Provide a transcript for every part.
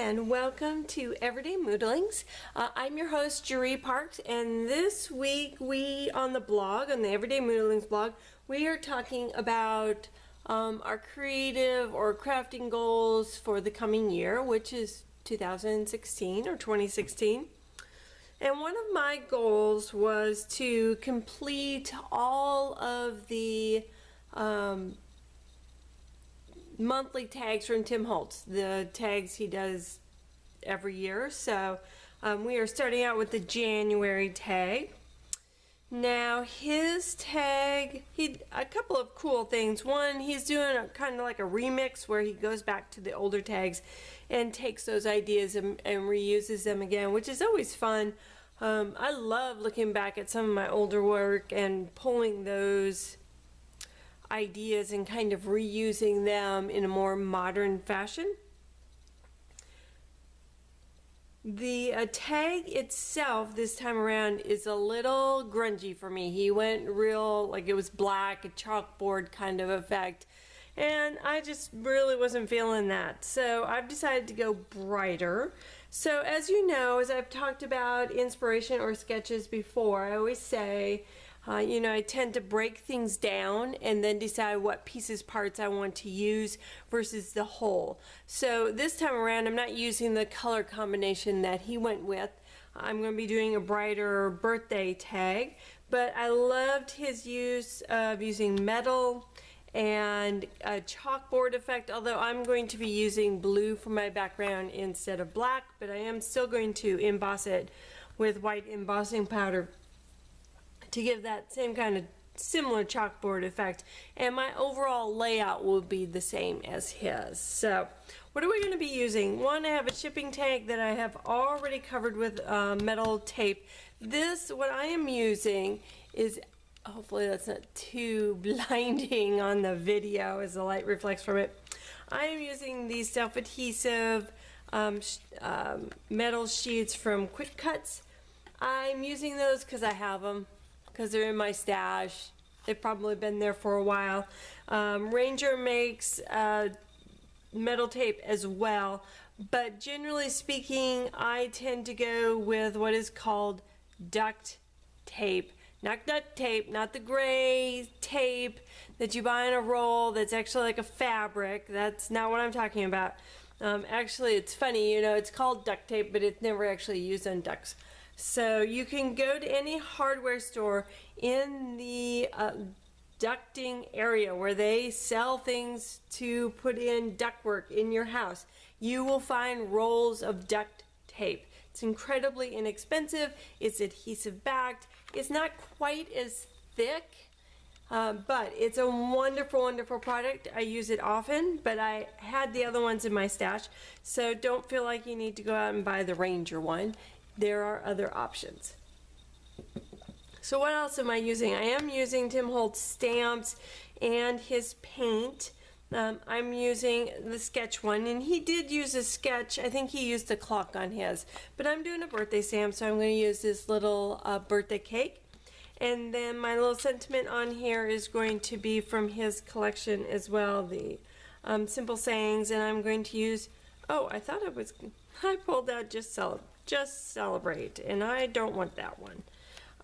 and welcome to Everyday Moodlings. I'm your host, Jeree Parks, and this week on the Everyday Moodlings blog, we are talking about our creative or crafting goals for the coming year, which is 2016 or 2016. And one of my goals was to complete all of the monthly tags from Tim Holtz, the tags he does every year. So we are starting out with the January tag. Now his tag, a couple of cool things. One, he's doing kind of like a remix where he goes back to the older tags and takes those ideas and reuses them again, which is always fun. I love looking back at some of my older work and pulling those ideas and kind of reusing them in a more modern fashion. The tag itself this time around is a little grungy for me. He went real, like it was black, a chalkboard kind of effect, and I just really wasn't feeling that. So I've decided to go brighter. So as you know, as I've talked about inspiration or sketches before, I always say, I tend to break things down and then decide what parts I want to use versus the whole. So this time around, I'm not using the color combination that he went with. I'm going to be doing a brighter birthday tag, but I loved his use of using metal and a chalkboard effect, although I'm going to be using blue for my background instead of black, but I am still going to emboss it with white embossing powder to give that same kind of similar chalkboard effect, and my overall layout will be the same as his. So what are we going to be using? One, I have a shipping tag that I have already covered with metal tape. What I am using is, hopefully that's not too blinding on the video as the light reflects from it. I am using these self-adhesive metal sheets from Quick Cuts. I'm using those because I have them, because they're in my stash. They've probably been there for a while. Ranger makes metal tape as well, but generally speaking, I tend to go with what is called duct tape. Not duct tape, not the gray tape that you buy in a roll that's actually like a fabric. That's not what I'm talking about. Actually, it's funny, it's called duct tape, but it's never actually used on ducks. So you can go to any hardware store in the ducting area where they sell things to put in ductwork in your house. You will find rolls of duct tape. It's incredibly inexpensive. It's adhesive backed. It's not quite as thick, but it's a wonderful, wonderful product. I use it often, but I had the other ones in my stash, so don't feel like you need to go out and buy the Ranger one. There are other options. So what else am I using? I am using Tim Holtz stamps and his paint. I'm using the sketch one, and he did use a sketch. I think he used a clock on his, but I'm doing a birthday stamp, so I'm going to use this little birthday cake. And then my little sentiment on here is going to be from his collection as well, the simple sayings, and I'm going to use, I pulled out just celebrate, and I don't want that one.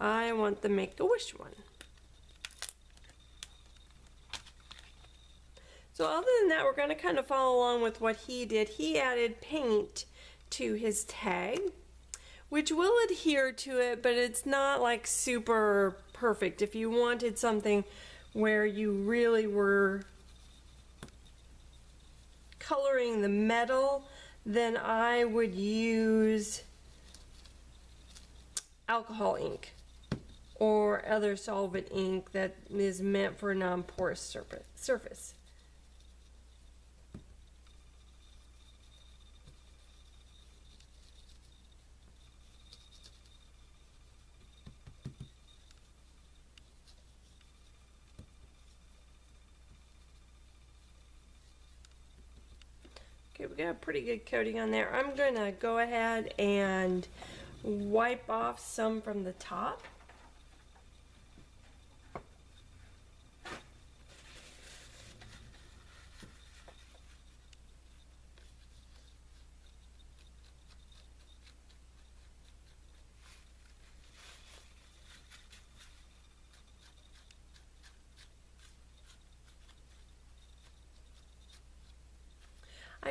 I want the Make-A-Wish one. So other than that, we're going to kind of follow along with what he did. He added paint to his tag, which will adhere to it, but it's not like super perfect. If you wanted something where you really were coloring the metal, then I would use alcohol ink or other solvent ink that is meant for a non-porous surface. Okay, we got a pretty good coating on there. I'm going to go ahead and wipe off some from the top.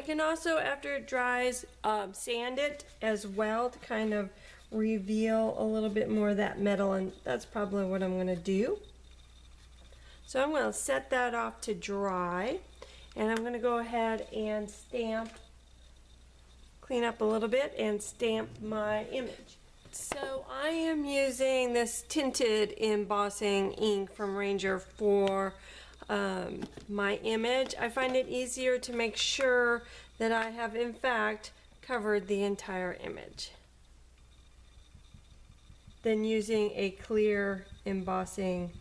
I can also, after it dries, sand it as well to kind of reveal a little bit more of that metal, and that's probably what I'm going to do. So I'm going to set that off to dry, and I'm going to go ahead and stamp, clean up a little bit and stamp my image. So I am using this tinted embossing ink from Ranger for my image. I find it easier to make sure that I have in fact covered the entire image than using a clear embossing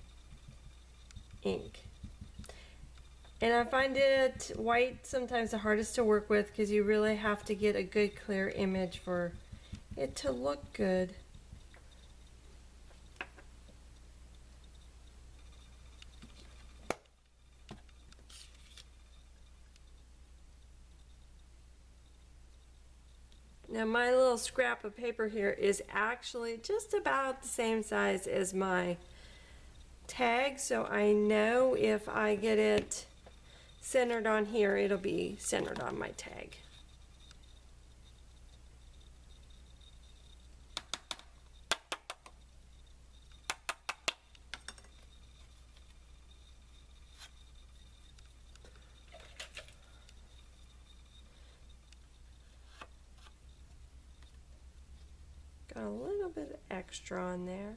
ink. And I find it white sometimes the hardest to work with because you really have to get a good clear image for it to look good. Now my little scrap of paper here is actually just about the same size as my tag, so I know if I get it centered on here, it'll be centered on my tag. Got a little bit of extra on there.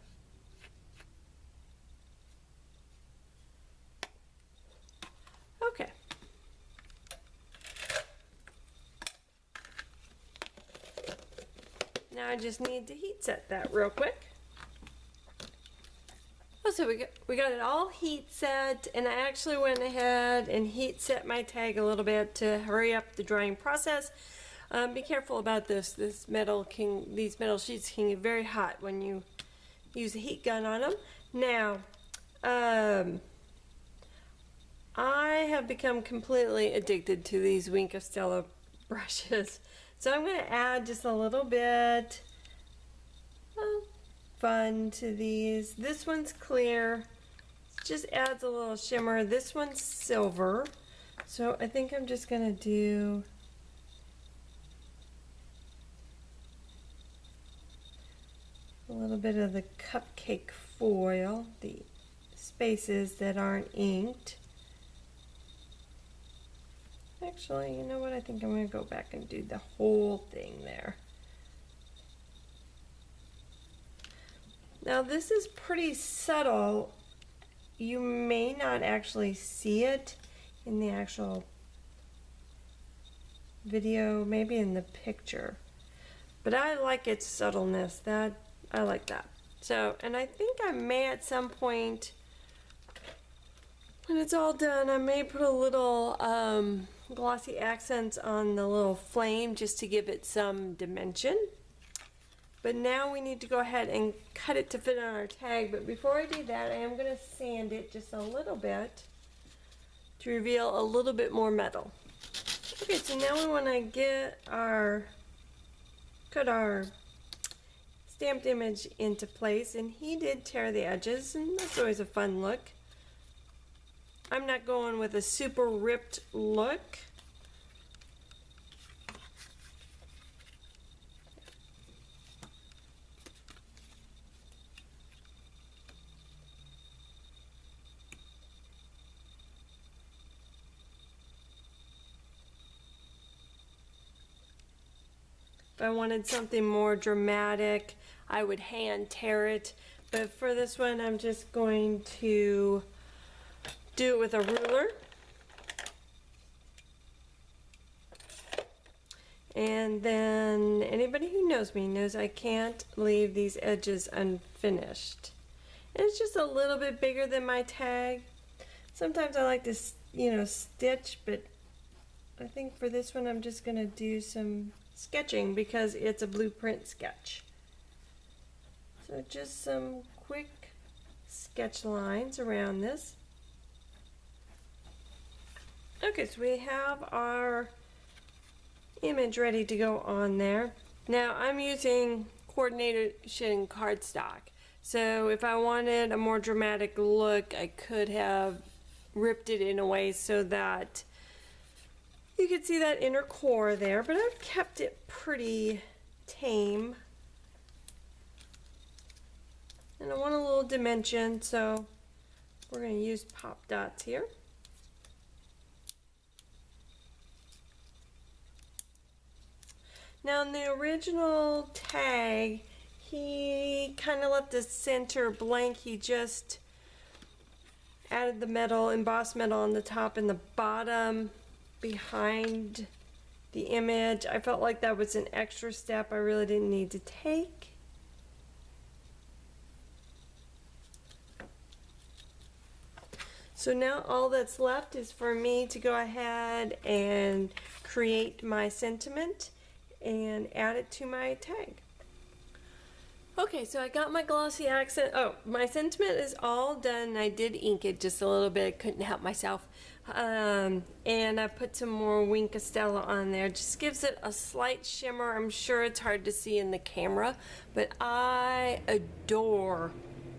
Okay. Now I just need to heat set that real quick. Oh, so we got it all heat set, and I actually went ahead and heat set my tag a little bit to hurry up the drying process. Be careful about this. These metal sheets can get very hot when you use a heat gun on them. Now, I have become completely addicted to these Wink of Stella brushes. So I'm going to add just a little bit of fun to these. This one's clear. Just adds a little shimmer. This one's silver. So I think I'm just going to do a little bit of the cupcake foil, the spaces that aren't inked. Actually, you know what? I think I'm going to go back and do the whole thing there. Now this is pretty subtle. You may not actually see it in the actual video, maybe in the picture. But I like its subtleness. I like that. So, and I think I may at some point, when it's all done, I may put a little glossy accents on the little flame just to give it some dimension. But now we need to go ahead and cut it to fit on our tag. But before I do that, I am going to sand it just a little bit to reveal a little bit more metal. Okay, so now we want to cut our stamped image into place, and he did tear the edges, and that's always a fun look. I'm not going with a super ripped look. If I wanted something more dramatic, I would hand tear it, but for this one I'm just going to do it with a ruler. And then anybody who knows me knows I can't leave these edges unfinished. And it's just a little bit bigger than my tag. Sometimes I like to, stitch, but I think for this one I'm just going to do some sketching because it's a blueprint sketch. So just some quick sketch lines around this. Okay, so we have our image ready to go on there. Now I'm using coordination cardstock. So if I wanted a more dramatic look, I could have ripped it in a way so that You can see that inner core there, but I've kept it pretty tame. And I want a little dimension, so we're going to use pop dots here. Now in the original tag, he kind of left the center blank. He just added the metal, embossed metal on the top and the bottom behind the image. I felt like that was an extra step I really didn't need to take. So now all that's left is for me to go ahead and create my sentiment and add it to my tag. Okay, so I got my glossy accent. Oh, my sentiment is all done. I did ink it just a little bit. Couldn't help myself. And I put some more Wink Estella on there. Just gives it a slight shimmer. I'm sure it's hard to see in the camera, but I adore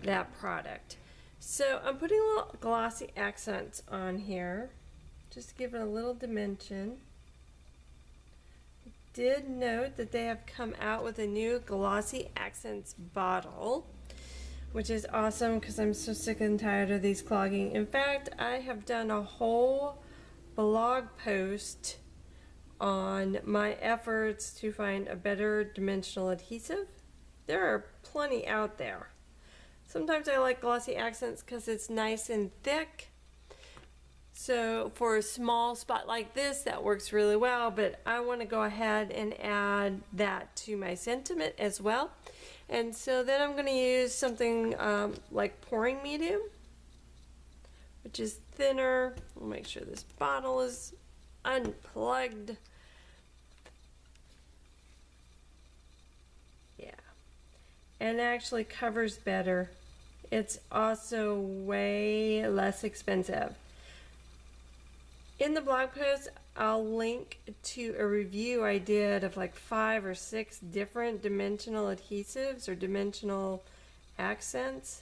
that product. So I'm putting little glossy accents on here. Just to give it a little dimension. Did note that they have come out with a new glossy accents bottle, which is awesome because I'm so sick and tired of these clogging. In fact, I have done a whole blog post on my efforts to find a better dimensional adhesive. There are plenty out there. Sometimes I like glossy accents because it's nice and thick. So for a small spot like this, that works really well, but I want to go ahead and add that to my sentiment as well. And so then I'm going to use something like pouring medium, which is thinner. We'll make sure this bottle is unplugged. Yeah, and actually covers better. It's also way less expensive. In the blog post, I'll link to a review I did of like 5 or 6 different dimensional adhesives or dimensional accents.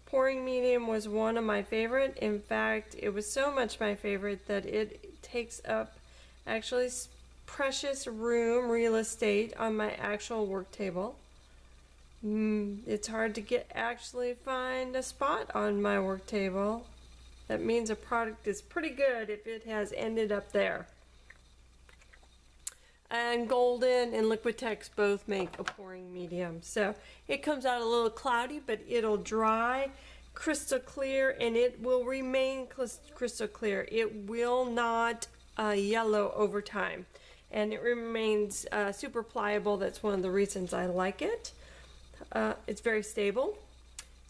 Pouring medium was one of my favorite. In fact, it was so much my favorite that it takes up actually precious real estate on my actual work table. It's hard to actually find a spot on my work table. That means a product is pretty good if it has ended up there. And Golden and Liquitex both make a pouring medium. So it comes out a little cloudy, but it'll dry crystal clear and it will remain crystal clear. It will not yellow over time. And it remains super pliable. That's one of the reasons I like it. It's very stable.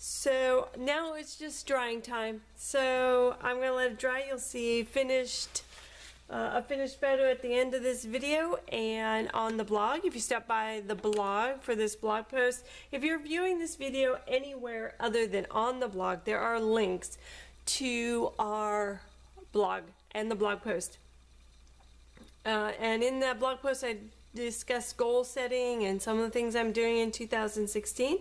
So now it's just drying time. So I'm going to let it dry. You'll see a finished photo at the end of this video and on the blog. If you stop by the blog for this blog post, if you're viewing this video anywhere other than on the blog, there are links to our blog and the blog post. And in that blog post, I discuss goal setting and some of the things I'm doing in 2016.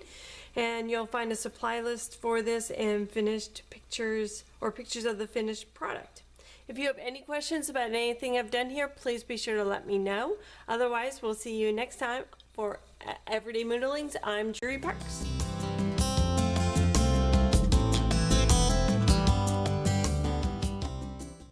And you'll find a supply list for this and finished pictures or pictures of the finished product. If you have any questions about anything I've done here, please be sure to let me know. Otherwise, we'll see you next time for Everyday Moodlings. I'm Jury Parks.